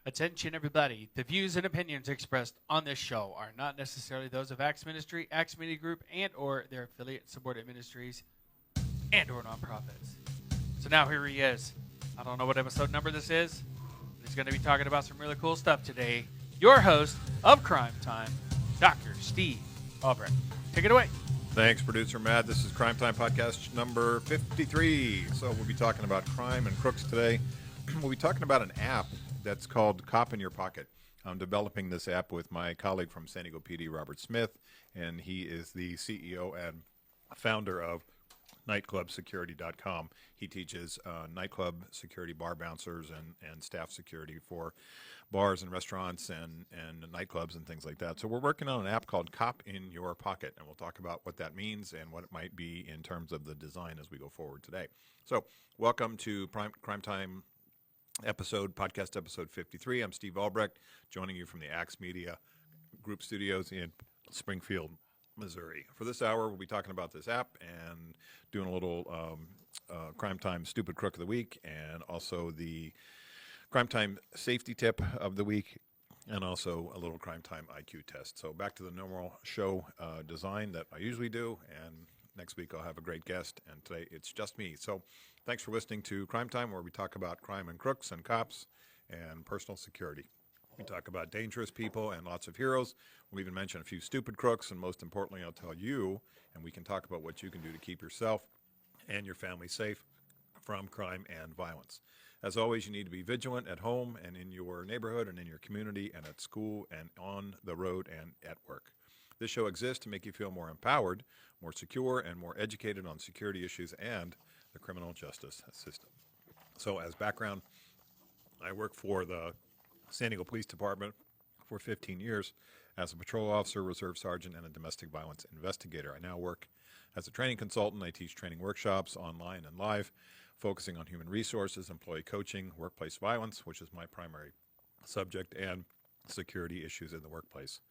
Attention, everybody. The views and opinions expressed on this show are not necessarily those of Acts Ministry, Acts Media Group, and or their affiliate subordinate ministries and or nonprofits. So now here he is. I don't know what episode number this is, but he's going to be talking about some really cool stuff today. Your host of Crime Time, Dr. Steve Albrecht. Take it away. Thanks, producer Matt. This is Crime Time podcast number 53. So we'll be talking about crime and crooks today. We'll be talking about an app that's called Cop in Your Pocket. I'm developing this app with my colleague from San Diego PD, Robert Smith, and he is the CEO and founder of nightclubsecurity.com. He teaches nightclub security, bar bouncers, and staff security for bars and restaurants and nightclubs and things like that. So we're working on an app called Cop in Your Pocket, and we'll talk about what that means and what it might be in terms of the design as we go forward today. So welcome to Crime Time podcast episode 53. I'm Steve Albrecht, joining you from the Acts Media Group studios in Springfield, Missouri. For this hour, we'll be talking about this app and doing a little Crime Time Stupid Crook of the Week, and also the Crime Time Safety Tip of the Week, and also a little Crime Time IQ test. So back to the normal show design that I usually do, and next week I'll have a great guest, and today it's just me. So thanks for listening to Crime Time, where we talk about crime and crooks and cops and personal security. We talk about dangerous people and lots of heroes. We'll even mention a few stupid crooks, and most importantly, I'll tell you, and we can talk about what you can do to keep yourself and your family safe from crime and violence. As always, you need to be vigilant at home and in your neighborhood and in your community and at school and on the road and at work. This show exists to make you feel more empowered, more secure, and more educated on security issues and the criminal justice system. So as background, I work for the San Diego Police Department for 15 years as a patrol officer, reserve sergeant, and a domestic violence investigator. I now work as a training consultant. I teach training workshops online and live, focusing on human resources, employee coaching, workplace violence, which is my primary subject, and security issues in the workplace.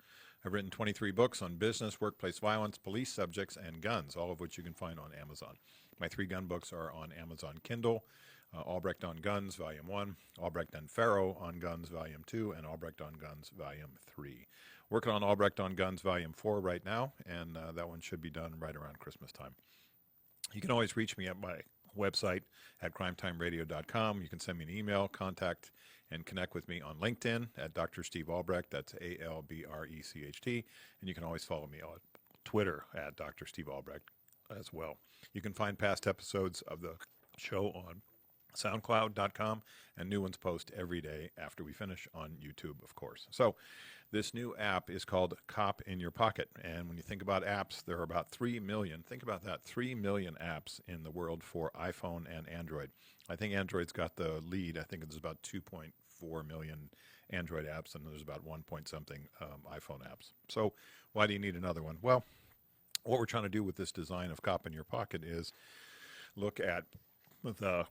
I've written 23 books on business, workplace violence, police subjects, and guns, all of which you can find on Amazon. My 3 gun books are on Amazon Kindle: Albrecht on Guns, Volume 1, Albrecht and Farrow on Guns, Volume 2, and Albrecht on Guns, Volume 3. Working on Albrecht on Guns, Volume 4 right now, and that one should be done right around Christmas time. You can always reach me at my website at crimetimeradio.com. You can send me an email, contact, and connect with me on LinkedIn at Dr. Steve Albrecht. That's Albrecht. And you can always follow me on Twitter at Dr. Steve Albrecht as well. You can find past episodes of the show on SoundCloud.com, and new ones post every day after we finish on YouTube, of course. So this new app is called Cop in Your Pocket. And when you think about apps, there are about 3 million. Think about that, 3 million apps in the world for iPhone and Android. I think Android's got the lead. I think it's about 2.4 million Android apps, and there's about 1 point something iPhone apps. So why do you need another one? Well, what we're trying to do with this design of Cop in Your Pocket is look at the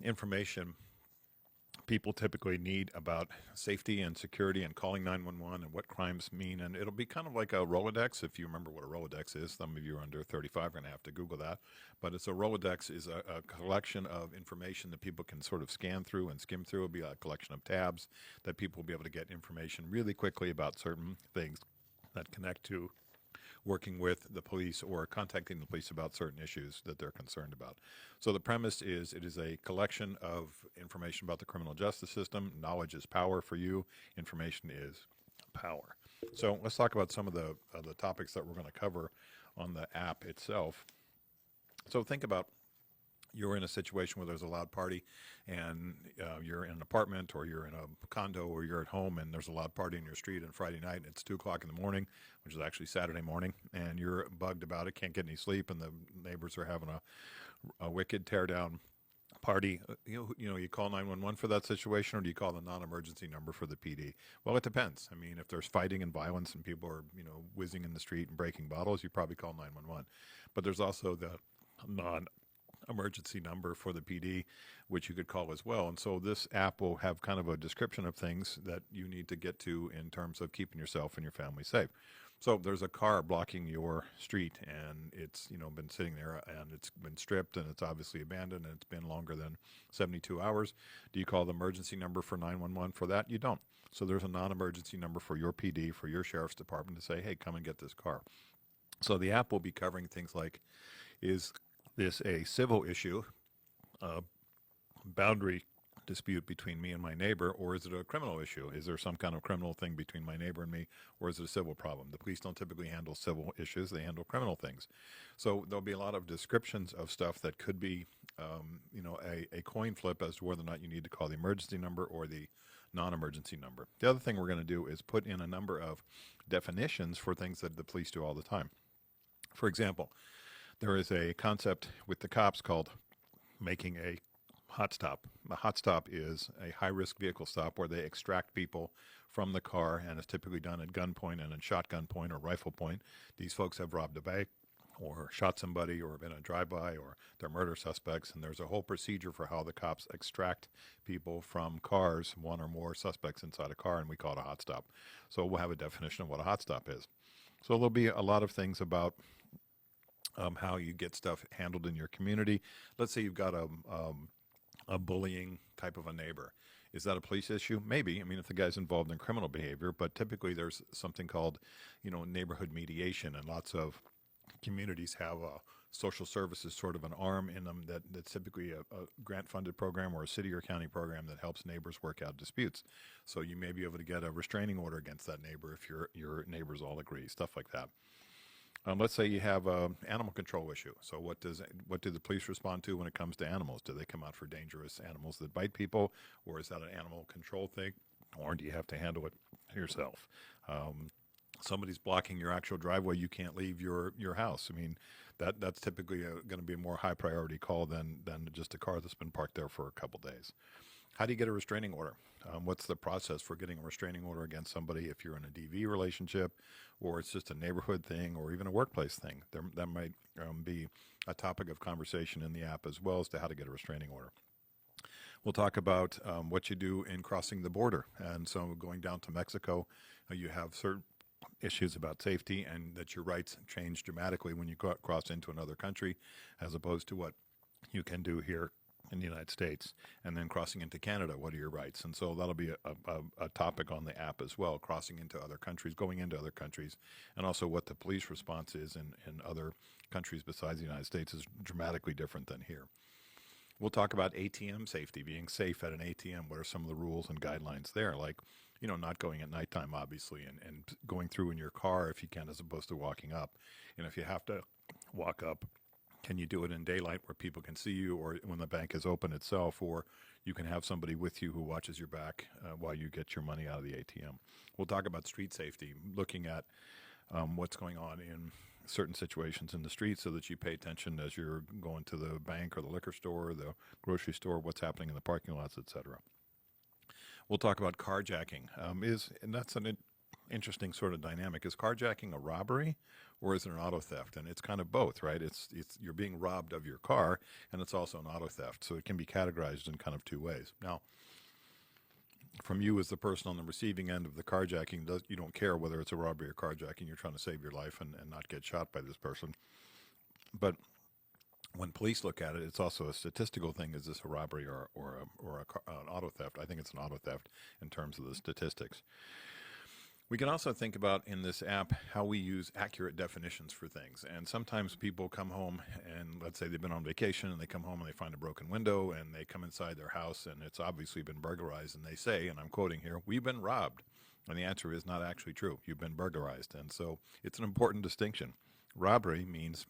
information people typically need about safety and security and calling 911 and what crimes mean. And it'll be kind of like a Rolodex, if you remember what a Rolodex is. Some of you are under 35 are going to have to Google that. But it's a Rolodex is a collection of information that people can sort of scan through and skim through. It'll be a collection of tabs that people will be able to get information really quickly about certain things that connect to working with the police or contacting the police about certain issues that they're concerned about. So the premise is it is a collection of information about the criminal justice system. Knowledge is power for you. Information is power. So let's talk about some of the topics that we're going to cover on the app itself. So think about you're in a situation where there's a loud party, and you're in an apartment or you're in a condo or you're at home, and there's a loud party in your street on Friday night, and it's 2 o'clock in the morning, which is actually Saturday morning, and you're bugged about it, can't get any sleep, and the neighbors are having a wicked tear-down party. You call 911 for that situation, or do you call the non-emergency number for the PD? Well, it depends. I mean, if there's fighting and violence and people are, whizzing in the street and breaking bottles, you probably call 911. But there's also the non-emergency number for the PD, which you could call as well. And so this app will have kind of a description of things that you need to get to in terms of keeping yourself and your family safe. So there's a car blocking your street, and it's been sitting there, and it's been stripped, and it's obviously abandoned, and it's been longer than 72 hours. Do you call the emergency number for 911 for that? You don't. So there's a non-emergency number for your PD, for your sheriff's department to say, hey, come and get this car. So the app will be covering things like, is this a civil issue, a boundary dispute between me and my neighbor, or is it a criminal issue? Is there some kind of criminal thing between my neighbor and me, or is it a civil problem? The police don't typically handle civil issues, they handle criminal things. So there'll be a lot of descriptions of stuff that could be a coin flip as to whether or not you need to call the emergency number or the non-emergency number. The other thing we're going to do is put in a number of definitions for things that the police do all the time. For example, there is a concept with the cops called making a hot stop. A hot stop is a high-risk vehicle stop where they extract people from the car, and it's typically done at gunpoint and at shotgun point or rifle point. These folks have robbed a bank or shot somebody or been a drive-by, or they're murder suspects, and there's a whole procedure for how the cops extract people from cars, one or more suspects inside a car, and we call it a hot stop. So we'll have a definition of what a hot stop is. So there'll be a lot of things about how you get stuff handled in your community. Let's say you've got a bullying type of a neighbor. Is that a police issue? Maybe. I mean, if the guy's involved in criminal behavior, but typically there's something called, neighborhood mediation, and lots of communities have a social services sort of an arm in them that's typically a grant-funded program or a city or county program that helps neighbors work out disputes. So you may be able to get a restraining order against that neighbor if your neighbors all agree, stuff like that. Let's say you have an animal control issue. So what do the police respond to when it comes to animals? Do they come out for dangerous animals that bite people, or is that an animal control thing, or do you have to handle it yourself? Somebody's blocking your actual driveway, you can't leave your house. I mean, that's typically going to be a more high priority call than just a car that's been parked there for a couple days. How do you get a restraining order? What's the process for getting a restraining order against somebody if you're in a DV relationship, or it's just a neighborhood thing, or even a workplace thing? That might be a topic of conversation in the app, as well as to how to get a restraining order. We'll talk about what you do in crossing the border. And so going down to Mexico, you have certain issues about safety, and that your rights change dramatically when you cross into another country, as opposed to what you can do here in the United States. And then crossing into Canada, what are your rights? And so that'll be a topic on the app as well, crossing into other countries, going into other countries, and also what the police response is in other countries besides the United States is dramatically different than here. We'll talk about ATM safety, being safe at an ATM. What are some of the rules and guidelines there? Like, not going at nighttime, obviously, and going through in your car if you can, as opposed to walking up. And if you have to walk up, can you do it in daylight where people can see you, or when the bank is open itself, or you can have somebody with you who watches your back while you get your money out of the ATM. We'll talk about street safety, looking at what's going on in certain situations in the street so that you pay attention as you're going to the bank or the liquor store or the grocery store, what's happening in the parking lots, etc. We'll talk about carjacking. And that's an interesting sort of dynamic. Is carjacking a robbery, or is it an auto theft? And it's kind of both, right? It's you're being robbed of your car, and it's also an auto theft. So it can be categorized in kind of two ways. Now, from you as the person on the receiving end of the carjacking, you don't care whether it's a robbery or carjacking. You're trying to save your life and not get shot by this person. But when police look at it, it's also a statistical thing. Is this a robbery or an auto theft? I think it's an auto theft in terms of the statistics. We can also think about in this app how we use accurate definitions for things. And sometimes people come home, and let's say they've been on vacation, and they come home and they find a broken window, and they come inside their house and it's obviously been burglarized, and they say, and I'm quoting here, "We've been robbed." And the answer is not actually true. You've been burglarized. And so it's an important distinction. Robbery means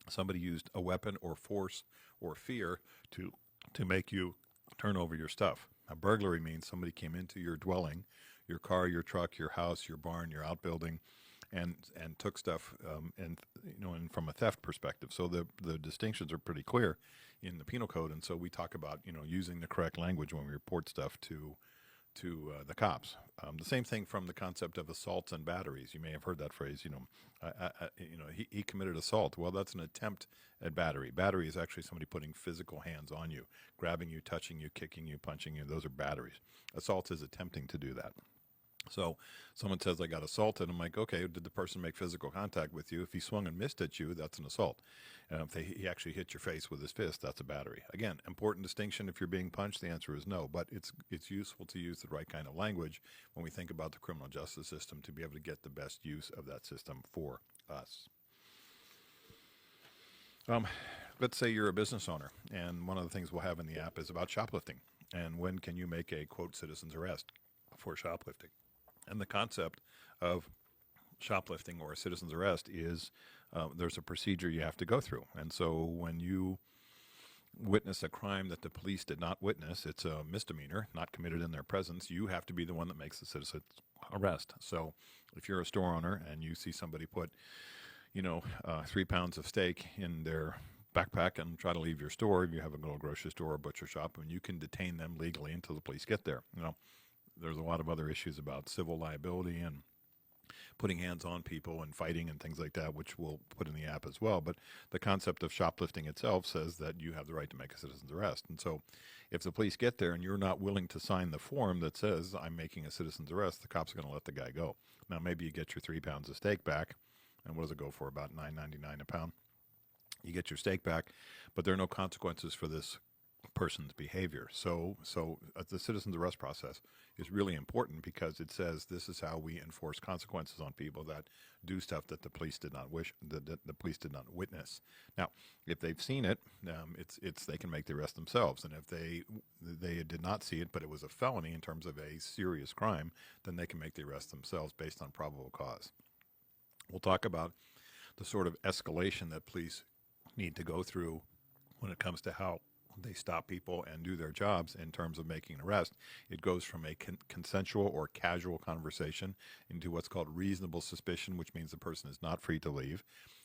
somebody used a weapon or force or fear to make you turn over your stuff. A burglary means somebody came into your dwelling, your car, your truck, your house, your barn, your outbuilding, and took stuff, and from a theft perspective. So the distinctions are pretty clear in the penal code, and so we talk about using the correct language when we report stuff to the cops. The same thing from the concept of assaults and batteries. You may have heard that phrase. He committed assault. Well, that's an attempt at battery. Battery is actually somebody putting physical hands on you, grabbing you, touching you, kicking you, punching you. Those are batteries. Assault is attempting to do that. So someone says I got assaulted. I'm like, okay, did the person make physical contact with you? If he swung and missed at you, that's an assault. And if he actually hit your face with his fist, that's a battery. Again, important distinction. If you're being punched, the answer is no. But it's useful to use the right kind of language when we think about the criminal justice system to be able to get the best use of that system for us. Um, let's say you're a business owner, and one of the things we'll have in the app is about shoplifting. And when can you make a quote citizen's arrest for shoplifting? And the concept of shoplifting or a citizen's arrest is there's a procedure you have to go through. And so when you witness a crime that the police did not witness, it's a misdemeanor, not committed in their presence. You have to be the one that makes the citizen's arrest. So if you're a store owner and you see somebody put, 3 pounds of steak in their backpack and try to leave your store, if you have a little grocery store or butcher shop, and you can detain them legally until the police get there. There's a lot of other issues about civil liability and putting hands on people and fighting and things like that, which we'll put in the app as well. But the concept of shoplifting itself says that you have the right to make a citizen's arrest. And so if the police get there and you're not willing to sign the form that says I'm making a citizen's arrest, the cops are going to let the guy go. Now, maybe you get your 3 pounds of steak back, and what does it go for? About $9.99 a pound. You get your steak back, but there are no consequences for this person's behavior. So the citizen's arrest process is really important because it says this is how we enforce consequences on people that do stuff that the police did not wish, that the police did not witness. Now, if they've seen it, it's they can make the arrest themselves, and if they did not see it, but it was a felony in terms of a serious crime, then they can make the arrest themselves based on probable cause. We'll talk about the sort of escalation that police need to go through when it comes to how they stop people and do their jobs in terms of making an arrest. It goes from a consensual or casual conversation into what's called reasonable suspicion, which means the person is not free to leave,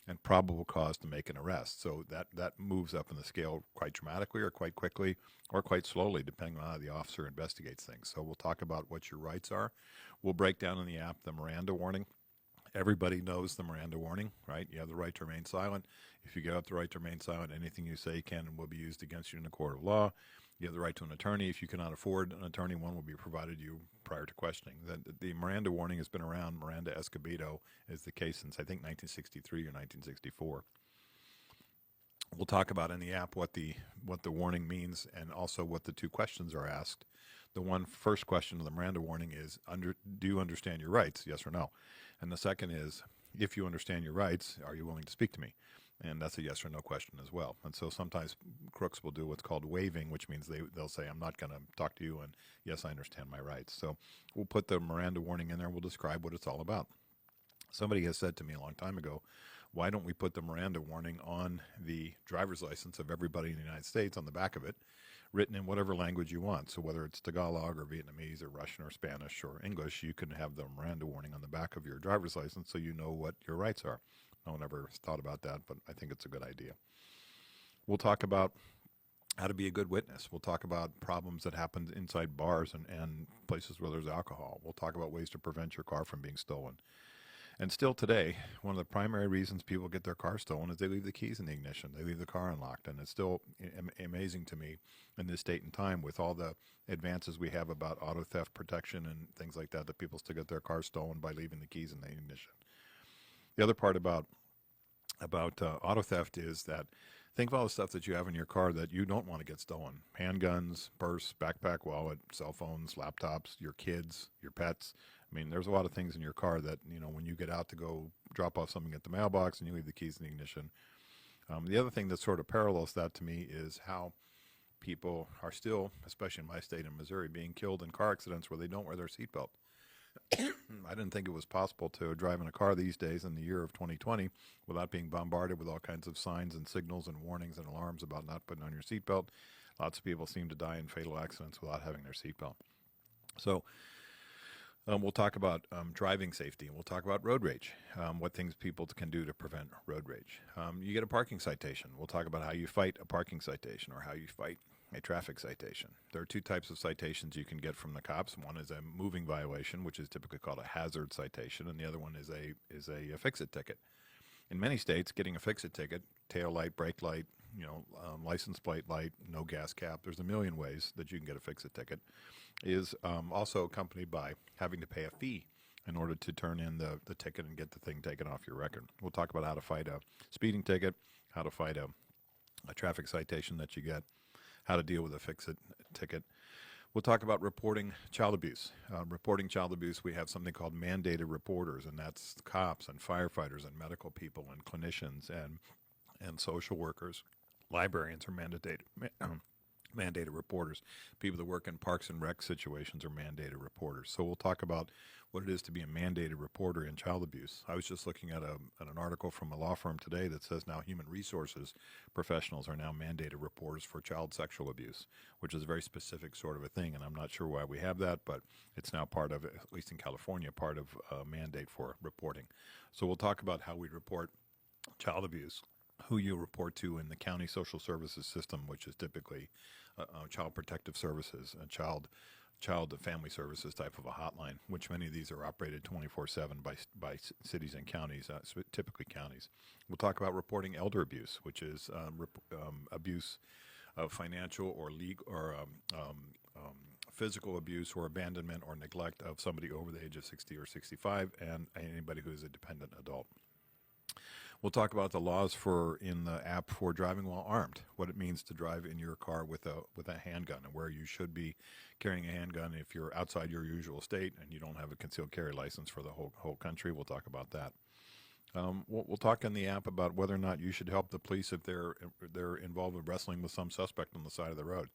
and probable cause to make an arrest. So that moves up in the scale quite dramatically or quite quickly or quite slowly, depending on how the officer investigates things. So we'll talk about what your rights are. We'll break down in the app the Miranda warning. Everybody knows the Miranda warning, right? You have the right to remain silent. If you give up the right to remain silent, anything you say can and will be used against you in a court of law. You have the right to an attorney. If you cannot afford an attorney, one will be provided you prior to questioning. The Miranda warning has been around. Miranda Escobedo is the case since, I think, 1963 or 1964. We'll talk about in the app what the warning means and also what the two questions are asked. The first question of the Miranda warning is, do you understand your rights, yes or no? And the second is, if you understand your rights, are you willing to speak to me? And that's a yes or no question as well. And so sometimes crooks will do what's called waiving, which means they'll say, I'm not going to talk to you, and yes, I understand my rights. So we'll put the Miranda warning in there. We'll describe what it's all about. Somebody has said to me a long time ago, why don't we put the Miranda warning on the driver's license of everybody in the United States on the back of it, written in whatever language you want. So whether it's Tagalog or Vietnamese or Russian or Spanish or English, you can have the Miranda warning on the back of your driver's license so you know what your rights are. No one ever thought about that, but I think it's a good idea. We'll talk about how to be a good witness. We'll talk about problems that happen inside bars and places where there's alcohol. We'll talk about ways to prevent your car from being stolen. And still today, one of the primary reasons people get their car stolen is they leave the keys in the ignition. They leave the car unlocked. And it's still amazing to me in this date and time with all the advances we have about auto theft protection and things like that people still get their cars stolen by leaving the keys in the ignition. The other part about auto theft is that think of all the stuff that you have in your car that you don't want to get stolen. Handguns, purse, backpack, wallet, cell phones, laptops, your kids, your pets. I mean, there's a lot of things in your car that, when you get out to go drop off something at the mailbox and you leave the keys in the ignition. The other thing that sort of parallels that to me is how people are still, especially in my state in Missouri, being killed in car accidents where they don't wear their seatbelt. I didn't think it was possible to drive in a car these days in the year of 2020 without being bombarded with all kinds of signs and signals and warnings and alarms about not putting on your seatbelt. Lots of people seem to die in fatal accidents without having their seatbelt. So we'll talk about driving safety, and we'll talk about road rage, what things people can do to prevent road rage. You get a parking citation. We'll talk about how you fight a parking citation or how you fight a traffic citation. There are two types of citations you can get from the cops. One is a moving violation, which is typically called a hazard citation, and the other one is a fix-it ticket. In many states, getting a fix-it ticket, tail light, brake light, license plate light, no gas cap. There's a million ways that you can get a fix-it ticket. Is also accompanied by having to pay a fee in order to turn in the ticket and get the thing taken off your record. We'll talk about how to fight a speeding ticket, how to fight a traffic citation that you get, how to deal with a fix-it ticket. We'll talk about reporting child abuse. Reporting child abuse, we have something called mandated reporters, and that's cops and firefighters and medical people and clinicians and social workers. Librarians are mandated reporters. People that work in parks and rec situations are mandated reporters. So we'll talk about what it is to be a mandated reporter in child abuse. I was just looking at an article from a law firm today that says now human resources professionals are now mandated reporters for child sexual abuse, which is a very specific sort of a thing, and I'm not sure why we have that, but it's now part of, at least in California, part of a mandate for reporting. So we'll talk about how we report child abuse, who you report to in the county social services system, which is typically child protective services, a child and family services type of a hotline, which many of these are operated 24/7 by cities and counties, typically counties. We'll talk about reporting elder abuse, which is abuse of financial or legal or physical abuse or abandonment or neglect of somebody over the age of 60 or 65 and anybody who is a dependent adult. We'll talk about the laws in the app for driving while armed, what it means to drive in your car with a handgun, and where you should be carrying a handgun if you're outside your usual state and you don't have a concealed carry license for the whole country. We'll talk about that. We'll talk in the app about whether or not you should help the police if they're involved with wrestling with some suspect on the side of the road.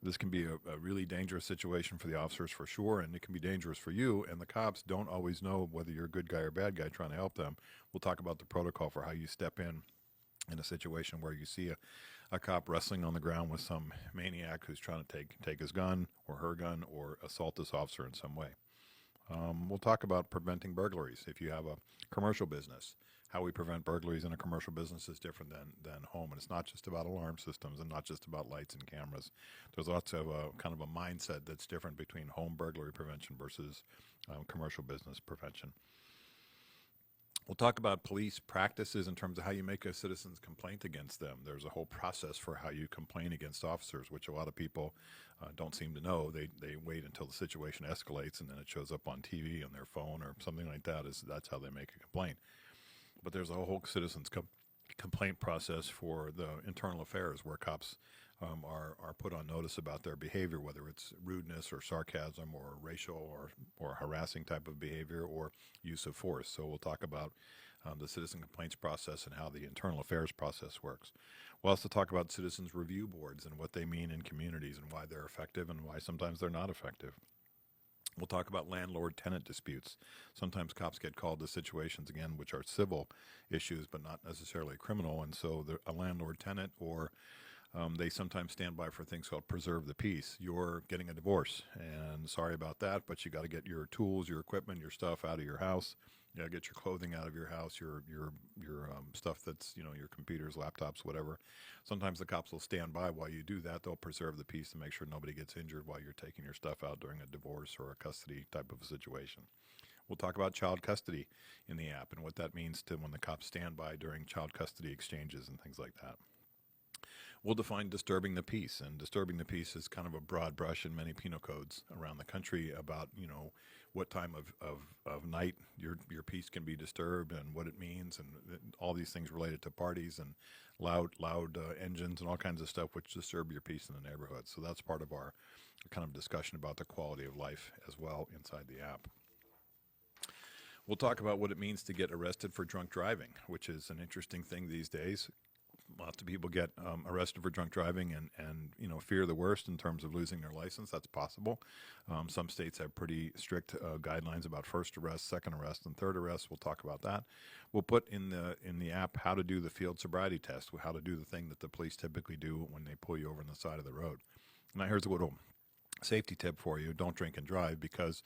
This can be a really dangerous situation for the officers for sure, and it can be dangerous for you, and the cops don't always know whether you're a good guy or bad guy trying to help them. We'll talk about the protocol for how you step in a situation where you see a cop wrestling on the ground with some maniac who's trying to take his gun or her gun or assault this officer in some way. We'll talk about preventing burglaries. If you have a commercial business, how we prevent burglaries in a commercial business is different than home. And it's not just about alarm systems and not just about lights and cameras. There's lots of kind of a mindset that's different between home burglary prevention versus commercial business prevention. We'll talk about police practices in terms of how you make a citizen's complaint against them. There's a whole process for how you complain against officers, which a lot of people don't seem to know. They wait until the situation escalates and then it shows up on TV on their phone or something like that. That's how they make a complaint. But there's a whole citizen's complaint process for the internal affairs where cops are put on notice about their behavior, whether it's rudeness or sarcasm or racial or harassing type of behavior or use of force. So we'll talk about the citizen complaints process and how the internal affairs process works. We'll also talk about citizens review boards and what they mean in communities and why they're effective and why sometimes they're not effective. We'll talk about landlord-tenant disputes. Sometimes cops get called to situations, again, which are civil issues, but not necessarily criminal. And so a landlord-tenant or they sometimes stand by for things called preserve the peace. You're getting a divorce, and sorry about that, but you got to get your tools, your equipment, your stuff out of your house. You got to get your clothing out of your house, your stuff that's, your computers, laptops, whatever. Sometimes the cops will stand by while you do that. They'll preserve the peace to make sure nobody gets injured while you're taking your stuff out during a divorce or a custody type of a situation. We'll talk about child custody in the app and what that means to when the cops stand by during child custody exchanges and things like that. We'll define disturbing the peace, and disturbing the peace is kind of a broad brush in many penal codes around the country about, what time of night your peace can be disturbed and what it means and all these things related to parties and loud engines and all kinds of stuff which disturb your peace in the neighborhood. So that's part of our kind of discussion about the quality of life as well inside the app. We'll talk about what it means to get arrested for drunk driving, which is an interesting thing these days. Lots of people get arrested for drunk driving and fear the worst in terms of losing their license. That's possible. Some states have pretty strict guidelines about first arrest, second arrest, and third arrest. We'll talk about that. We'll put in the app how to do the field sobriety test, how to do the thing that the police typically do when they pull you over on the side of the road. Now here's a little safety tip for you. Don't drink and drive, because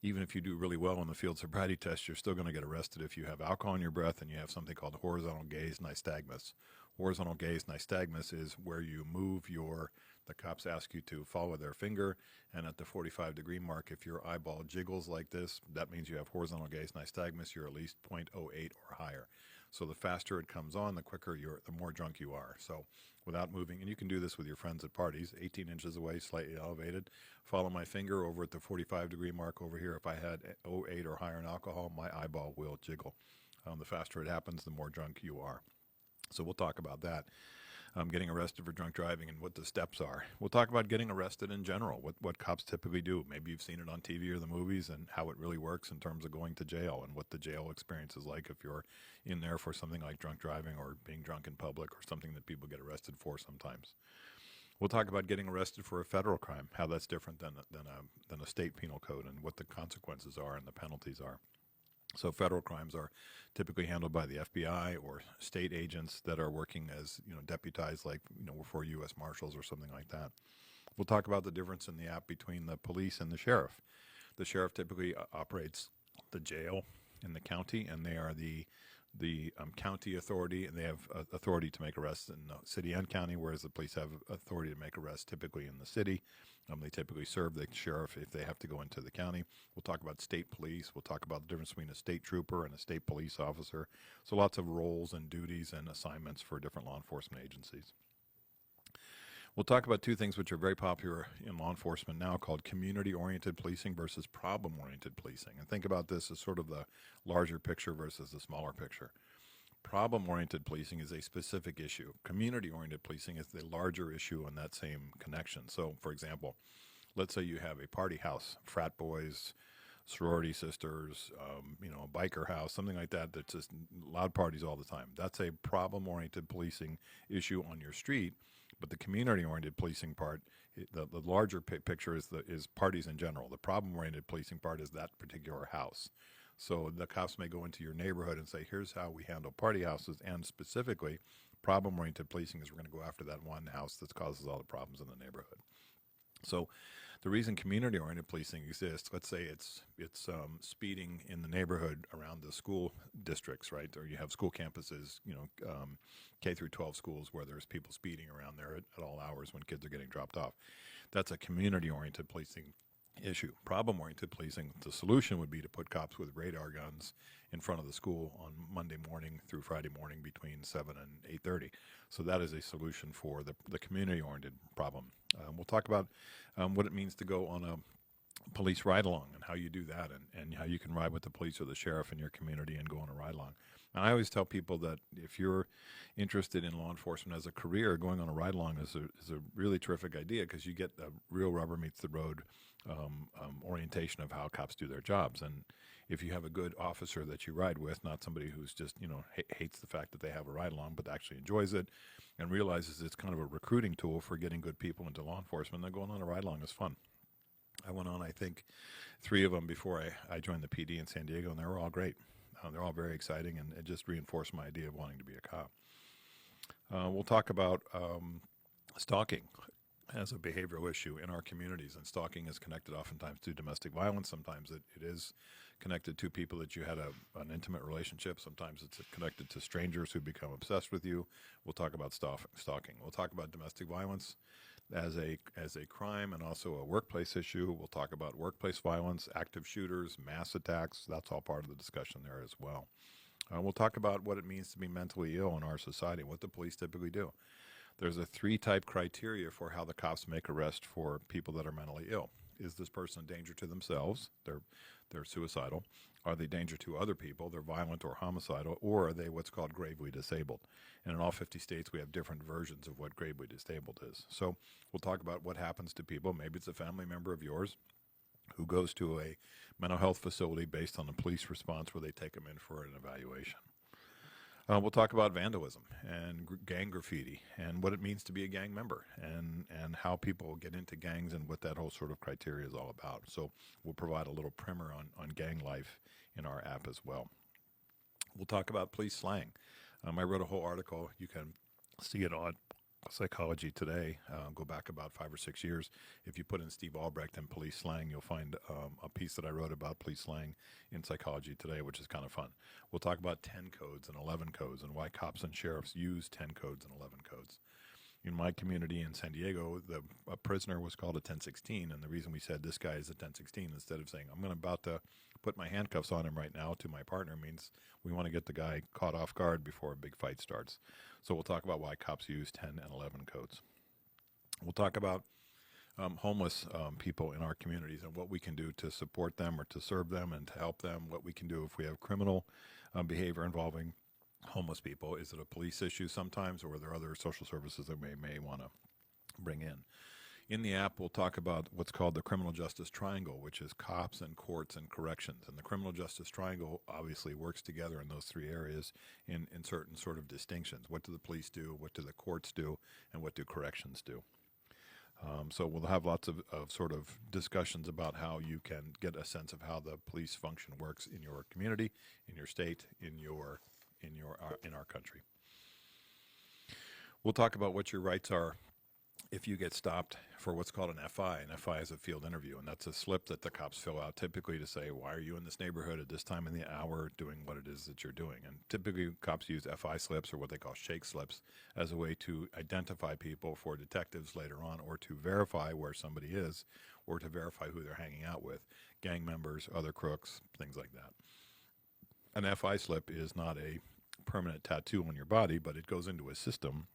even if you do really well on the field sobriety test, you're still going to get arrested if you have alcohol in your breath and you have something called horizontal gaze nystagmus. Horizontal gaze nystagmus is where you move the cops ask you to follow their finger, and at the 45-degree mark, if your eyeball jiggles like this, that means you have horizontal gaze nystagmus. You're at least 0.08 or higher. So the faster it comes on, the more drunk you are. So without moving, and you can do this with your friends at parties, 18 inches away, slightly elevated. Follow my finger over at the 45-degree mark over here. If I had 0.8 or higher in alcohol, my eyeball will jiggle. The faster it happens, the more drunk you are. So we'll talk about that. Getting arrested for drunk driving and what the steps are. We'll talk about getting arrested in general, what cops typically do. Maybe you've seen it on TV or the movies and how it really works in terms of going to jail and what the jail experience is like if you're in there for something like drunk driving or being drunk in public or something that people get arrested for sometimes. We'll talk about getting arrested for a federal crime, how that's different than a state penal code and what the consequences are and the penalties are. So federal crimes are typically handled by the FBI or state agents that are working as deputized, like for U.S. Marshals or something like that. We'll talk about the difference in the app between the police and the sheriff. The sheriff typically operates the jail in the county, and they are the county authority, and they have authority to make arrests in the city and county, whereas the police have authority to make arrests typically in the city. They typically serve the sheriff if they have to go into the county. We'll talk about state police. We'll talk about the difference between a state trooper and a state police officer. So lots of roles and duties and assignments for different law enforcement agencies. We'll talk about two things which are very popular in law enforcement now called community-oriented policing versus problem-oriented policing. And think about this as sort of the larger picture versus the smaller picture. Problem-oriented policing is a specific issue. Community-oriented policing is the larger issue in that same connection. So, for example, let's say you have a party house, frat boys, sorority sisters, a biker house, something like that, that's just loud parties all the time. That's a problem-oriented policing issue on your street. But the community-oriented policing part, the larger picture is parties in general. The problem-oriented policing part is that particular house. So the cops may go into your neighborhood and say, here's how we handle party houses, and specifically, problem-oriented policing is we're going to go after that one house that causes all the problems in the neighborhood. So the reason community-oriented policing exists, let's say it's speeding in the neighborhood around the school districts, right? Or you have school campuses, K through 12 schools where there's people speeding around there at all hours when kids are getting dropped off. That's a community-oriented policing issue. Problem-oriented policing, the solution would be to put cops with radar guns in front of the school on Monday morning through Friday morning between 7 and 8:30. So that is a solution for the community-oriented problem. We'll talk about what it means to go on a police ride-along and how you do that and how you can ride with the police or the sheriff in your community and go on a ride-along. And I always tell people that if you're interested in law enforcement as a career, going on a ride-along is a really terrific idea because you get the real rubber meets the road orientation of how cops do their jobs. And if you have a good officer that you ride with, not somebody who's just, hates the fact that they have a ride-along, but actually enjoys it and realizes it's kind of a recruiting tool for getting good people into law enforcement, then going on a ride-along is fun. I went on, I think, 3 of them before I joined the PD in San Diego, and they were all great. They're all very exciting, and it just reinforced my idea of wanting to be a cop. We'll talk about stalking as a behavioral issue in our communities, and stalking is connected oftentimes to domestic violence. Sometimes it is connected to people that you had an intimate relationship. Sometimes it's connected to strangers who become obsessed with you. We'll talk about stalking. We'll talk about domestic violence as a crime and also a workplace issue. We'll talk about workplace violence, active shooters, mass attacks. That's all part of the discussion there as well. We'll talk about what it means to be mentally ill in our society, what the police typically do. There's a 3-type criteria for how the cops make arrest for people that are mentally ill. Is this person a danger to themselves? They're suicidal. Are they a danger to other people? They're violent or homicidal. Or are they what's called gravely disabled? And in all 50 states, we have different versions of what gravely disabled is. So we'll talk about what happens to people. Maybe it's a family member of yours who goes to a mental health facility based on a police response where they take them in for an evaluation. We'll talk about vandalism and gang graffiti and what it means to be a gang member and how people get into gangs and what that whole sort of criteria is all about. So we'll provide a little primer on gang life in our app as well. We'll talk about police slang. I wrote a whole article. You can see it on Psychology Today. Go back about 5 or 6 years. If you put in Steve Albrecht and police slang, you'll find a piece that I wrote about police slang in Psychology Today, which is kind of fun. We'll talk about 10 codes and 11 codes and why cops and sheriffs use 10 codes and 11 codes. In my community in San Diego, a prisoner was called a 1016, and the reason we said this guy is a 1016 instead of saying I'm about to put my handcuffs on him right now to my partner means we want to get the guy caught off guard before a big fight starts. So we'll talk about why cops use 10 and 11 codes. We'll talk about homeless people in our communities and what we can do to support them or to serve them and to help them, what we can do if we have criminal behavior involving homeless people. Is it a police issue sometimes, or are there other social services that we may want to bring in? In the app, we'll talk about what's called the criminal justice triangle, which is cops and courts and corrections. And the criminal justice triangle obviously works together in those three areas in certain sort of distinctions. What do the police do? What do the courts do? And what do corrections do? So we'll have lots of sort of discussions about how you can get a sense of how the police function works in your community, in your state, in our country. We'll talk about what your rights are if you get stopped for what's called an FI. An FI is a field interview, and that's a slip that the cops fill out typically to say, why are you in this neighborhood at this time in the hour doing what it is that you're doing? And typically cops use FI slips, or what they call shake slips, as a way to identify people for detectives later on, or to verify where somebody is, or to verify who they're hanging out with, gang members, other crooks, things like that. An FI slip is not a permanent tattoo on your body, but it goes into a system,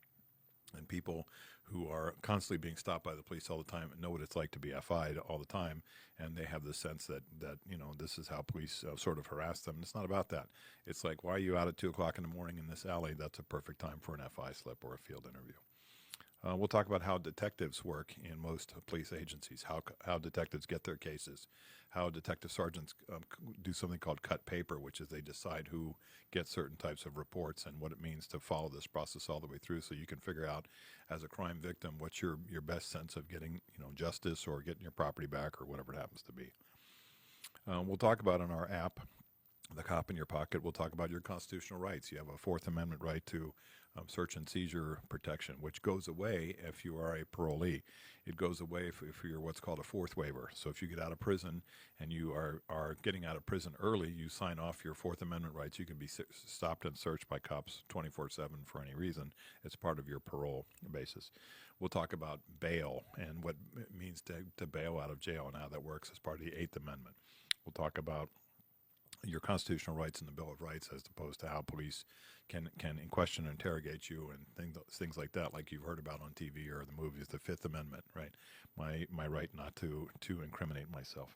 and people who are constantly being stopped by the police all the time know what it's like to be FI'd all the time, and they have the sense that this is how police sort of harass them. And it's not about that. It's like, why are you out at 2 o'clock in the morning in this alley? That's a perfect time for an FI slip or a field interview. We'll talk about how detectives work in most police agencies, how detectives get their cases, how detective sergeants do something called cut paper, which is they decide who gets certain types of reports and what it means to follow this process all the way through, so you can figure out as a crime victim what's your best sense of getting justice or getting your property back or whatever it happens to be. We'll talk about in our app, The Cop in Your Pocket, we'll talk about your constitutional rights. You have a Fourth Amendment right to search and seizure protection, which goes away if you are a parolee. It goes away if you're what's called a fourth waiver. So if you get out of prison and you are getting out of prison early, you sign off your Fourth Amendment rights. You can be stopped and searched by cops 24/7 for any reason. It's part of your parole basis. We'll talk about bail and what it means to bail out of jail and how that works as part of the Eighth Amendment. We'll talk about your constitutional rights in the Bill of Rights, as opposed to how police can question and interrogate you and things like that, like you've heard about on TV or the movies. The Fifth Amendment, right? My right not to incriminate myself.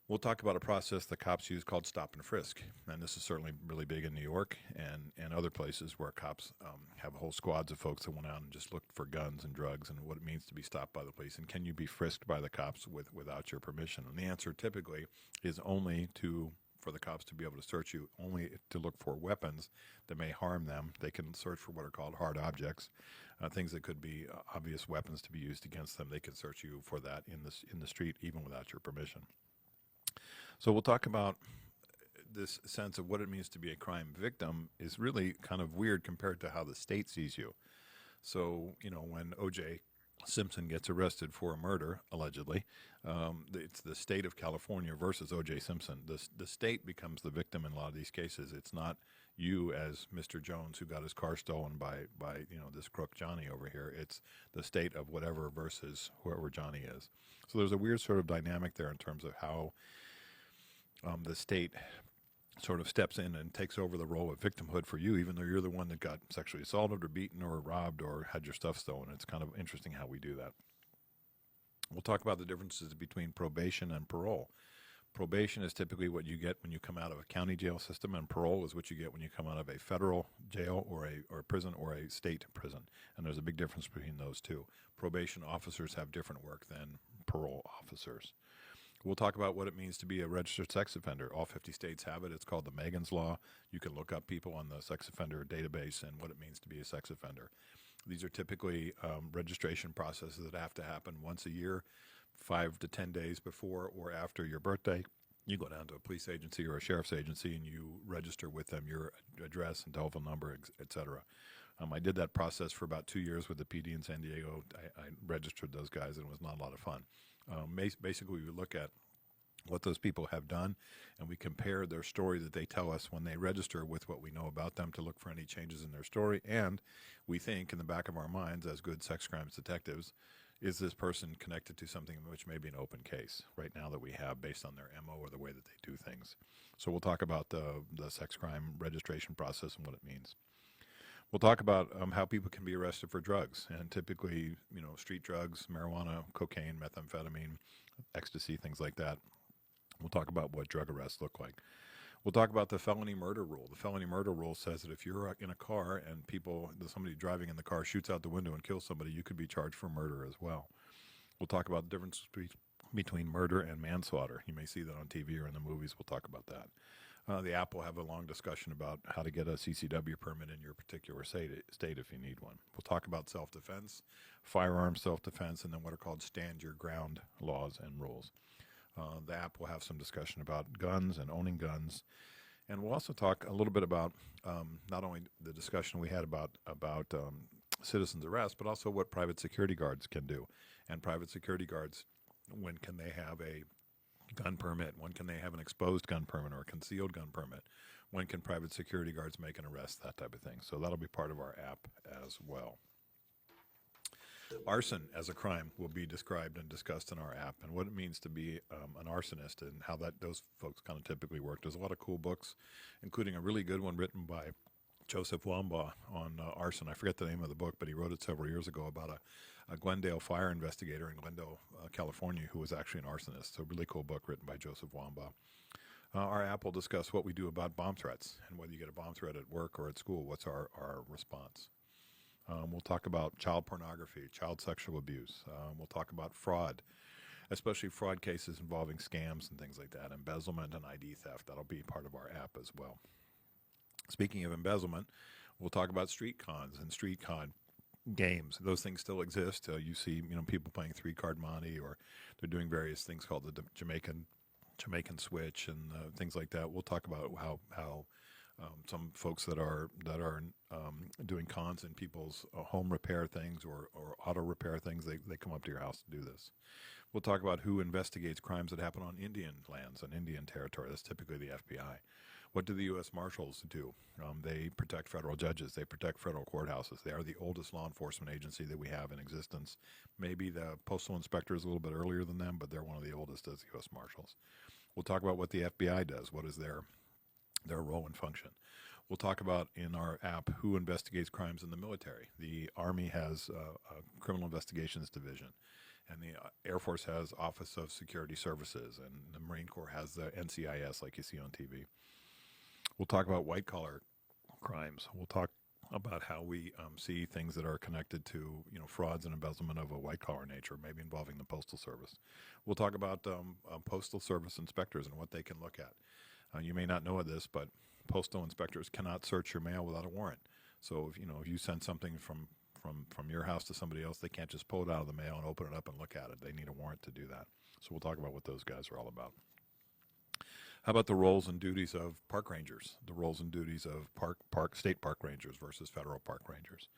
We'll talk about a process the cops use called stop and frisk, and this is certainly really big in New York and other places where cops have whole squads of folks that went out and just looked for guns and drugs, and what it means to be stopped by the police, and can you be frisked by the cops without your permission? And the answer typically is only for the cops to be able to search you, only to look for weapons that may harm them. They can search for what are called hard objects, things that could be obvious weapons to be used against them. They can search you for that in the street even without your permission. So we'll talk about this sense of what it means to be a crime victim is really kind of weird compared to how the state sees you. So, when O.J. Simpson gets arrested for a murder, allegedly, it's the state of California versus O.J. Simpson. The state becomes the victim in a lot of these cases. It's not you as Mr. Jones who got his car stolen by this crook Johnny over here. It's the state of whatever versus whoever Johnny is. So there's a weird sort of dynamic there in terms of how the state sort of steps in and takes over the role of victimhood for you, even though you're the one that got sexually assaulted or beaten or robbed or had your stuff stolen. It's kind of interesting how we do that. We'll talk about the differences between probation and parole. Probation is typically what you get when you come out of a county jail system, and parole is what you get when you come out of a federal jail or a prison or a state prison. And there's a big difference between those two. Probation officers have different work than parole officers. We'll talk about what it means to be a registered sex offender. All 50 states have it. It's called the Megan's Law. You can look up people on the sex offender database and what it means to be a sex offender. These are typically registration processes that have to happen once a year, 5 to 10 days before or after your birthday. You go down to a police agency or a sheriff's agency and you register with them your address and telephone number, et cetera. I did that process for about 2 years with the PD in San Diego. I registered those guys, and it was not a lot of fun. Basically, we look at what those people have done, and we compare their story that they tell us when they register with what we know about them to look for any changes in their story. And we think in the back of our minds, as good sex crimes detectives, is this person connected to something which may be an open case right now that we have based on their MO or the way that they do things. So we'll talk about the sex crime registration process and what it means. We'll talk about how people can be arrested for drugs, and typically, street drugs, marijuana, cocaine, methamphetamine, ecstasy, things like that. We'll talk about what drug arrests look like. We'll talk about the felony murder rule. The felony murder rule says that if you're in a car and somebody driving in the car shoots out the window and kills somebody, you could be charged for murder as well. We'll talk about the difference between murder and manslaughter. You may see that on TV or in the movies. We'll talk about that. The app will have a long discussion about how to get a CCW permit in your particular state if you need one. We'll talk about self-defense, firearms self-defense, and then what are called stand your ground laws and rules. The app will have some discussion about guns and owning guns. And we'll also talk a little bit about not only the discussion we had about citizens arrest, but also what private security guards can do. And private security guards, when can they have a gun permit? When can they have an exposed gun permit or a concealed gun permit? When can private security guards make an arrest? That type of thing. So that'll be part of our app as well. Arson as a crime will be described and discussed in our app, and what it means to be an arsonist and how those folks kind of typically work. There's a lot of cool books, including a really good one written by Joseph Wambaugh on arson. I forget the name of the book, but he wrote it several years ago about a Glendale fire investigator in Glendale, California, who was actually an arsonist. So a really cool book written by Joseph Wambaugh. Our app will discuss what we do about bomb threats, and whether you get a bomb threat at work or at school, what's our response. We'll talk about child pornography, child sexual abuse. We'll talk about fraud, especially fraud cases involving scams and things like that, embezzlement and ID theft. That'll be part of our app as well. Speaking of embezzlement, we'll talk about street cons and street con games. Those things still exist. You see, people playing three-card monte, or they're doing various things called the Jamaican switch and things like that. We'll talk about how some folks that are doing cons in people's home repair things or auto repair things, they come up to your house to do this. We'll talk about who investigates crimes that happen on Indian lands and Indian territory. That's typically the FBI. What do the U.S. Marshals do? They protect federal judges. They protect federal courthouses. They are the oldest law enforcement agency that we have in existence. Maybe the Postal Inspector is a little bit earlier than them, but they're one of the oldest as the U.S. Marshals. We'll talk about what the FBI does. What is their role and function. We'll talk about in our app who investigates crimes in the military. The Army has a criminal investigations division, and the Air Force has Office of Security Services, and the Marine Corps has the NCIS like you see on TV. We'll talk about white-collar crimes. We'll talk about how we see things that are connected to frauds and embezzlement of a white-collar nature, maybe involving the Postal Service. We'll talk about Postal Service inspectors and what they can look at. You may not know this, but postal inspectors cannot search your mail without a warrant. So if you send something from your house to somebody else, they can't just pull it out of the mail and open it up and look at it. They need a warrant to do that. So we'll talk about what those guys are all about. How about the roles and duties of park rangers? The roles and duties of state park rangers versus federal park rangers.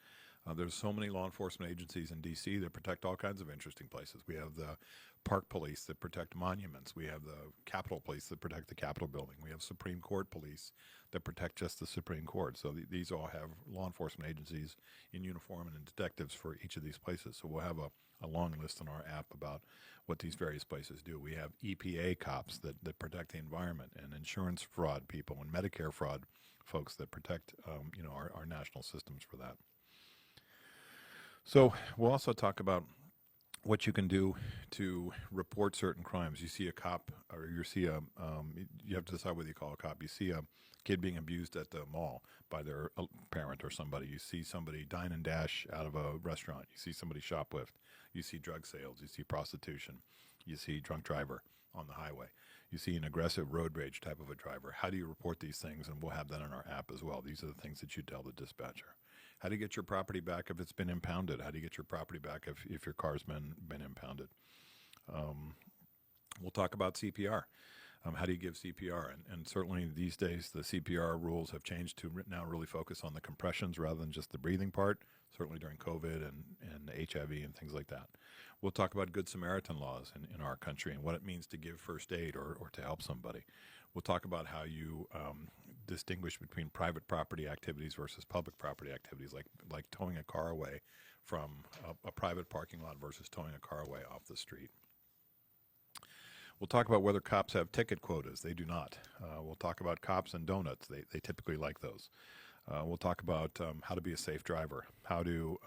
There's so many law enforcement agencies in D.C. that protect all kinds of interesting places. We have the Park Police that protect monuments. We have the Capitol Police that protect the Capitol building. We have Supreme Court Police that protect just the Supreme Court. So these all have law enforcement agencies in uniform and detectives for each of these places. So we'll have a long list in our app about what these various places do. We have EPA cops that protect the environment, and insurance fraud people and Medicare fraud folks that protect our national systems for that. So we'll also talk about what you can do to report certain crimes. You see a cop, or you see you have to decide whether you call a cop. You see a kid being abused at the mall by their parent or somebody. You see somebody dine and dash out of a restaurant. You see somebody shoplift. You see drug sales. You see prostitution. You see drunk driver on the highway. You see an aggressive road rage type of a driver. How do you report these things? And we'll have that in our app as well. These are the things that you tell the dispatcher. How do you get your property back if it's been impounded? How do you get your property back if your car's been impounded? We'll talk about CPR. How do you give CPR? And certainly these days, the CPR rules have changed to now really focus on the compressions rather than just the breathing part, certainly during COVID and HIV and things like that. We'll talk about Good Samaritan laws in our country and what it means to give first aid or to help somebody. We'll talk about how you distinguish between private property activities versus public property activities, like towing a car away from a private parking lot versus towing a car away off the street. We'll talk about whether cops have ticket quotas. They do not. We'll talk about cops and donuts. They typically like those. We'll talk about how to be a safe driver, how to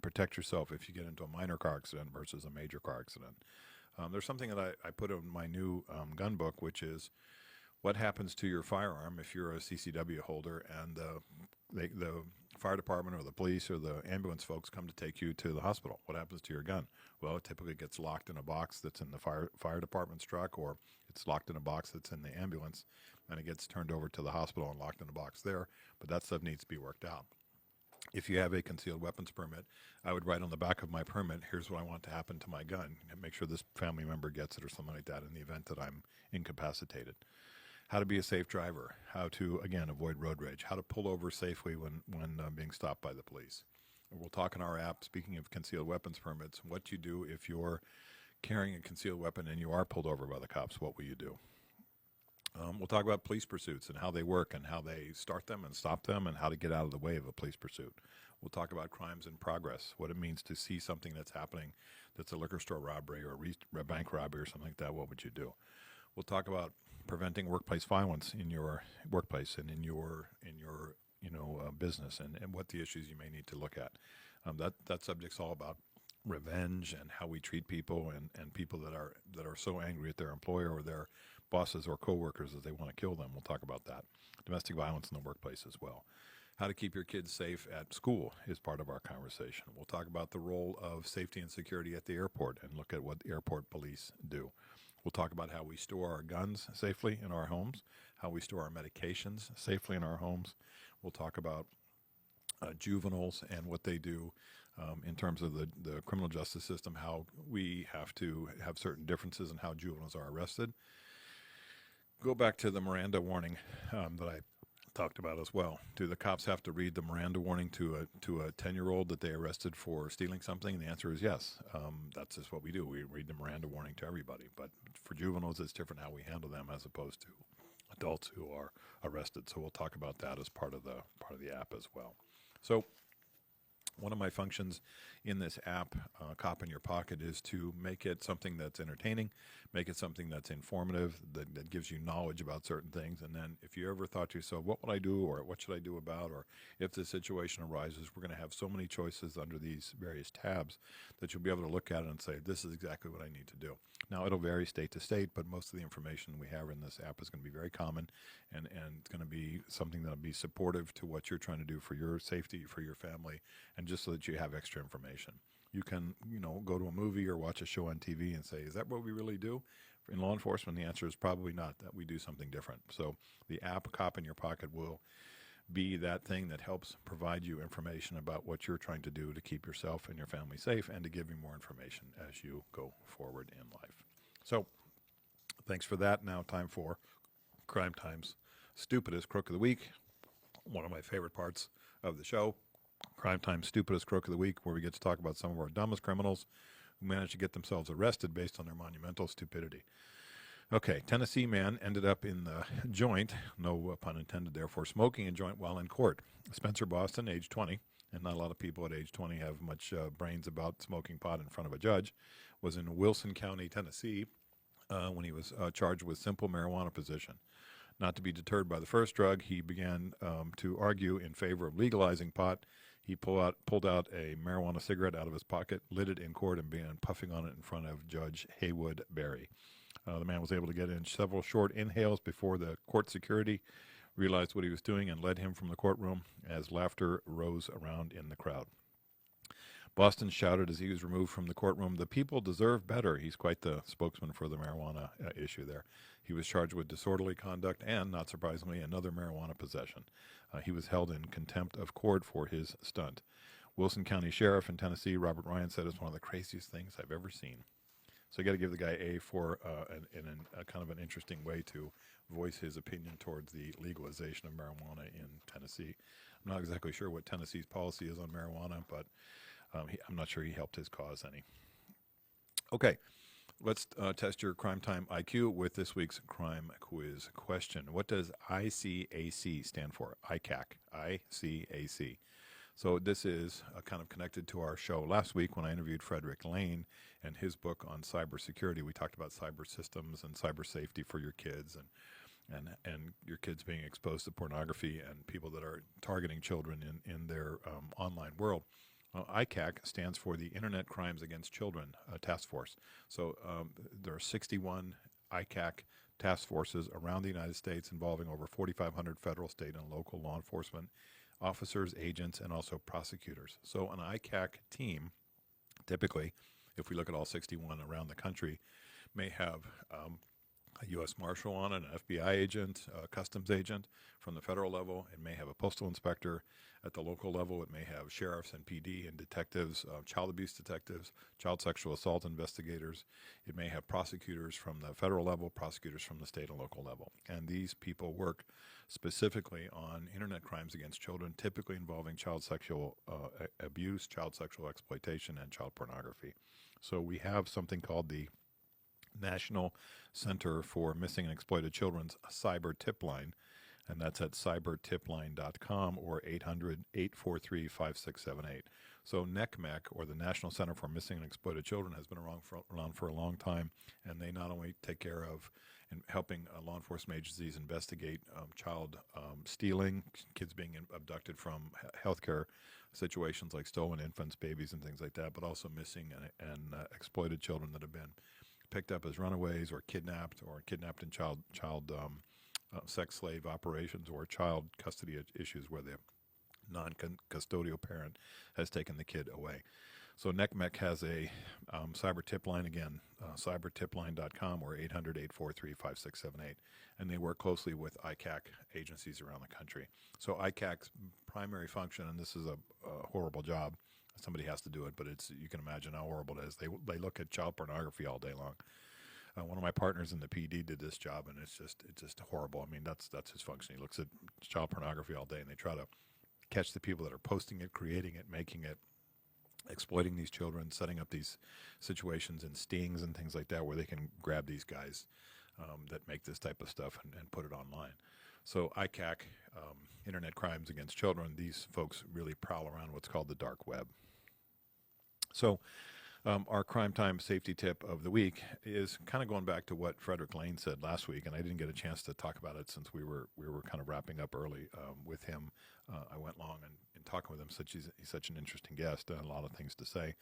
protect yourself if you get into a minor car accident versus a major car accident. There's something that I put in my new gun book, which is what happens to your firearm if you're a CCW holder and the fire department or the police or the ambulance folks come to take you to the hospital. What happens to your gun? Well, it typically gets locked in a box that's in the fire department's truck, or it's locked in a box that's in the ambulance, and it gets turned over to the hospital and locked in a box there. But that stuff needs to be worked out. If you have a concealed weapons permit, I would write on the back of my permit, here's what I want to happen to my gun, and make sure this family member gets it or something like that in the event that I'm incapacitated. How to be a safe driver, how to, again, avoid road rage, how to pull over safely when being stopped by the police. We'll talk in our app, speaking of concealed weapons permits, what you do if you're carrying a concealed weapon and you are pulled over by the cops, what will you do? We'll talk about police pursuits and how they work and how they start them and stop them and how to get out of the way of a police pursuit. We'll talk about crimes in progress, what it means to see something that's happening that's a liquor store robbery or a bank robbery or something like that. What would you do? We'll talk about preventing workplace violence in your workplace and in your business and what the issues you may need to look at. That subject's all about revenge and how we treat people and people that are so angry at their employer or their bosses or coworkers that they want to kill them. We'll talk about that. Domestic violence in the workplace as well. How to keep your kids safe at school is part of our conversation. We'll talk about the role of safety and security at the airport and look at what the airport police do. We'll talk about how we store our guns safely in our homes, how we store our medications safely in our homes. We'll talk about juveniles and what they do in terms of the criminal justice system, how we have to have certain differences in how juveniles are arrested. Go back to the Miranda warning that I talked about as well. Do the cops have to read the Miranda warning to a 10-year-old that they arrested for stealing something? And the answer is yes. That's just what we do. We read the Miranda warning to everybody. But for juveniles, it's different how we handle them as opposed to adults who are arrested. So we'll talk about that as part of the app as well. So one of my functions in this app, Cop in Your Pocket, is to make it something that's entertaining, make it something that's informative, that gives you knowledge about certain things. And then if you ever thought to yourself, what would I do, or what should I do about, or if this situation arises, we're going to have so many choices under these various tabs that you'll be able to look at it and say, this is exactly what I need to do. Now, it'll vary state to state, but most of the information we have in this app is going to be very common, and it's going to be something that will be supportive to what you're trying to do for your safety, for your family, and just so that you have extra information. You can, go to a movie or watch a show on TV and say, is that what we really do? In law enforcement, the answer is probably not, that we do something different. So the app, Cop in Your Pocket, will be that thing that helps provide you information about what you're trying to do to keep yourself and your family safe and to give you more information as you go forward in life. So thanks for that. Now time for Crime Time's Stupidest Crook of the Week, one of my favorite parts of the show. Crime Time's Stupidest Crook of the Week, where we get to talk about some of our dumbest criminals who managed to get themselves arrested based on their monumental stupidity. Okay, Tennessee man ended up in the joint, no pun intended there, for smoking a joint while in court. Spencer Boston, age 20, and not a lot of people at age 20 have much brains about smoking pot in front of a judge, was in Wilson County, Tennessee, when he was charged with simple marijuana possession. Not to be deterred by the first drug, he began to argue in favor of legalizing pot. He pulled out a marijuana cigarette out of his pocket, lit it in court, and began puffing on it in front of Judge Haywood Berry. The man was able to get in several short inhales before the court security realized what he was doing and led him from the courtroom as laughter rose around in the crowd. Boston shouted as he was removed from the courtroom, "The people deserve better." He's quite the spokesman for the marijuana issue there. He was charged with disorderly conduct and, not surprisingly, another marijuana possession. He was held in contempt of court for his stunt. Wilson County Sheriff in Tennessee, Robert Ryan, said it's one of the craziest things I've ever seen. So you got to give the guy A for a kind of an interesting way to voice his opinion towards the legalization of marijuana in Tennessee. I'm not exactly sure what Tennessee's policy is on marijuana, but I'm not sure he helped his cause any. Okay, let's test your crime time IQ with this week's crime quiz question. What does ICAC stand for? ICAC. So this is kind of connected to our show last week when I interviewed Frederick Lane and his book on cybersecurity. We talked about cyber systems and cyber safety for your kids and your kids being exposed to pornography and people that are targeting children in their online world. ICAC stands for the Internet Crimes Against Children Task Force. So there are 61 ICAC task forces around the United States involving over 4,500 federal, state, and local law enforcement officers, agents, and also prosecutors. So an ICAC team, typically, if we look at all 61 around the country, may have a U.S. Marshal on it, an FBI agent, a customs agent from the federal level. It may have a postal inspector at the local level. It may have sheriffs and PD and detectives, child abuse detectives, child sexual assault investigators. It may have prosecutors from the federal level, prosecutors from the state and local level. And these people work specifically on internet crimes against children, typically involving child sexual abuse, child sexual exploitation, and child pornography. So we have something called the National Center for Missing and Exploited Children's Cyber Tip Line, and that's at cybertipline.com or 800-843-5678. So NECMEC, or the National Center for Missing and Exploited Children, has been around for a long time, and they not only take care of and helping law enforcement agencies investigate child stealing, kids being abducted from healthcare situations like stolen infants, babies, and things like that, but also missing and exploited children that have been picked up as runaways or kidnapped in child sex slave operations or child custody issues where the non-custodial parent has taken the kid away. So NECMEC has a cyber tip line, again, cybertipline.com or 800-843-5678. And they work closely with ICAC agencies around the country. So ICAC's primary function, and this is a horrible job, somebody has to do it, but you can imagine how horrible it is. They look at child pornography all day long. One of my partners in the PD did this job, and it's just horrible. I mean, that's his function. He looks at child pornography all day, and they try to catch the people that are posting it, creating it, making it, exploiting these children, setting up these situations and stings and things like that where they can grab these guys that make this type of stuff and put it online. So ICAC, Internet Crimes Against Children, these folks really prowl around what's called the dark web. So our crime time safety tip of the week is kind of going back to what Frederick Lane said last week, and I didn't get a chance to talk about it since we were kind of wrapping up early with him. I went long and talking with him, he's such an interesting guest and a lot of things to say,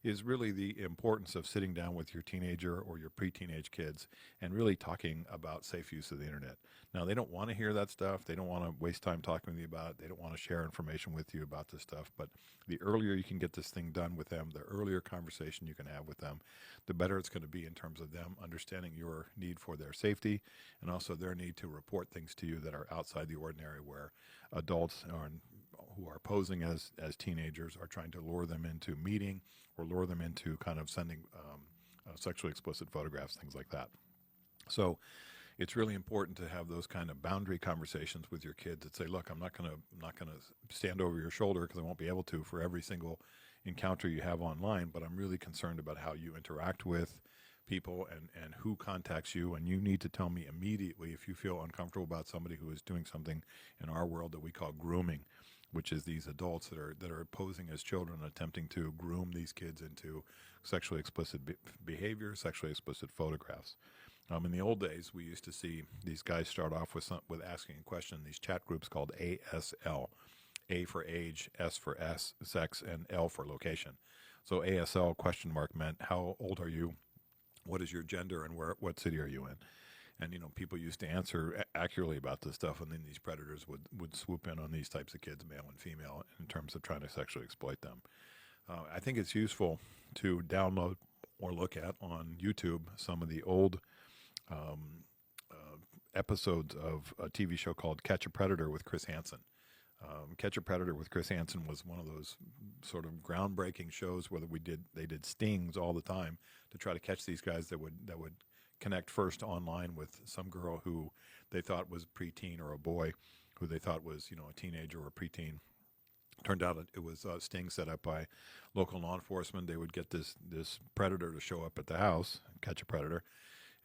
is really the importance of sitting down with your teenager or your pre-teenage kids and really talking about safe use of the internet. Now, they don't want to hear that stuff. They don't want to waste time talking with you about it. They don't want to share information with you about this stuff. But the earlier you can get this thing done with them, the earlier conversation you can have with them, the better it's going to be in terms of them understanding your need for their safety and also their need to report things to you that are outside the ordinary, where adults who are posing as teenagers are trying to lure them into meeting or lure them into kind of sending sexually explicit photographs, things like that. So it's really important to have those kind of boundary conversations with your kids that say, look, I'm not going to stand over your shoulder because I won't be able to for every single encounter you have online, but I'm really concerned about how you interact with people and who contacts you, and you need to tell me immediately if you feel uncomfortable about somebody who is doing something in our world that we call grooming, which is these adults that are posing as children, attempting to groom these kids into sexually explicit behavior, sexually explicit photographs. In the old days, we used to see these guys start off with asking a question in these chat groups called ASL. A for age, S for sex, and L for location. So ASL question mark meant how old are you, what is your gender, and what city are you in? And, people used to answer accurately about this stuff, and then these predators would swoop in on these types of kids, male and female, in terms of trying to sexually exploit them. I think it's useful to download or look at on YouTube some of the old episodes of a TV show called Catch a Predator with Chris Hansen. Catch a Predator with Chris Hansen was one of those sort of groundbreaking shows where they did stings all the time to try to catch these guys that would connect first online with some girl who they thought was preteen, or a boy who they thought was a teenager or a preteen. Turned out it was a sting set up by local law enforcement. They would get this predator to show up at the house, Catch a Predator,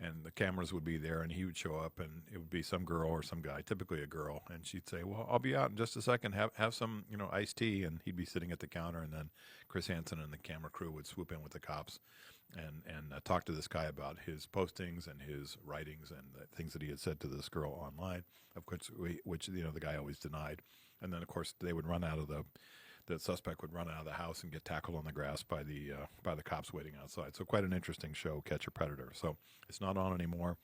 and the cameras would be there, and he would show up, and it would be some girl or some guy, typically a girl, and she'd say, "Well, I'll be out in just a second. Have some iced tea," and he'd be sitting at the counter, and then Chris Hansen and the camera crew would swoop in with the cops and talk to this guy about his postings and his writings and the things that he had said to this girl online, of which the guy always denied. And then, of course, they would run out of the suspect would run out of the house and get tackled on the grass by the cops waiting outside. So quite an interesting show, Catch a Predator. So it's not on anymore,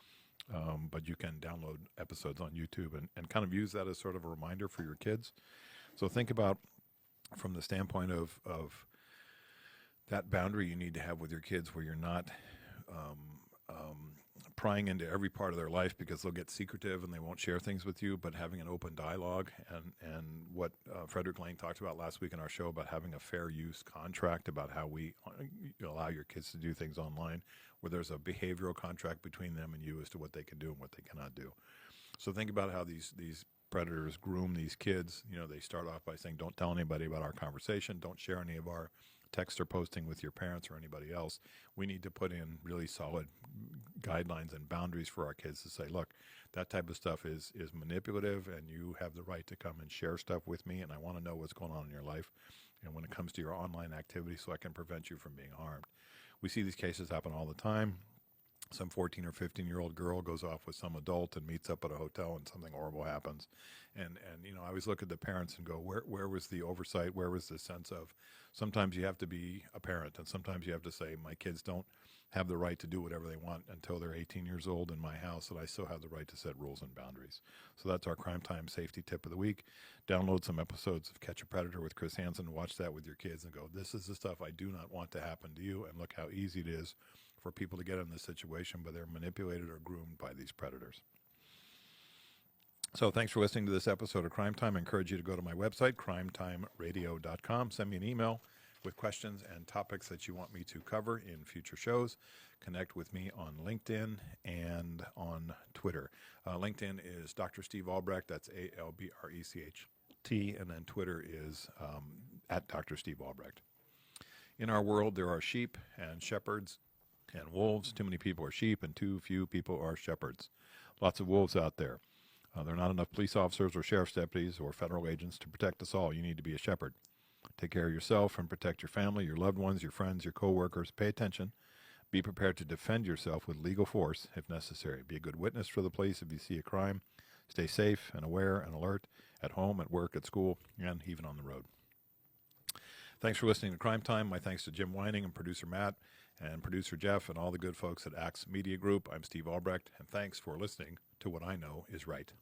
but you can download episodes on YouTube and kind of use that as sort of a reminder for your kids. So think about from the standpoint of that boundary you need to have with your kids, where you're not prying into every part of their life, because they'll get secretive and they won't share things with you, but having an open dialogue and what Frederick Lane talked about last week in our show about having a fair use contract about how we allow your kids to do things online, where there's a behavioral contract between them and you as to what they can do and what they cannot do. So think about how these predators groom these kids. They start off by saying, don't tell anybody about our conversation, don't share any of our text or posting with your parents or anybody else. We need to put in really solid guidelines and boundaries for our kids to say, look, that type of stuff is manipulative, and you have the right to come and share stuff with me, and I want to know what's going on in your life and when it comes to your online activity, so I can prevent you from being harmed. We see these cases happen all the time. Some 14 or 15-year-old girl goes off with some adult and meets up at a hotel, and something horrible happens. And I always look at the parents and go, where was the oversight? Where was the sense of, sometimes you have to be a parent, and sometimes you have to say, my kids don't have the right to do whatever they want until they're 18 years old in my house, and I still have the right to set rules and boundaries. So that's our Crime Time Safety Tip of the week. Download some episodes of Catch a Predator with Chris Hansen, watch that with your kids, and go, this is the stuff I do not want to happen to you, and look how easy it is for people to get in this situation, but they're manipulated or groomed by these predators. So thanks for listening to this episode of Crime Time. I encourage you to go to my website, crimetimeradio.com. Send me an email with questions and topics that you want me to cover in future shows. Connect with me on LinkedIn and on Twitter. LinkedIn is Dr. Steve Albrecht. That's ALBRECHT. And then Twitter is at Dr. Steve Albrecht. In our world, there are sheep and shepherds and wolves. Too many people are sheep, and too few people are shepherds. Lots of wolves out there. There are not enough police officers or sheriff's deputies or federal agents to protect us all. You need to be a shepherd. Take care of yourself and protect your family, your loved ones, your friends, your coworkers. Pay attention. Be prepared to defend yourself with legal force if necessary. Be a good witness for the police if you see a crime. Stay safe and aware and alert at home, at work, at school, and even on the road. Thanks for listening to Crime Time. My thanks to Jim Whining and producer Matt and producer Jeff and all the good folks at Axe Media Group. I'm Steve Albrecht, and thanks for listening to what I know is right.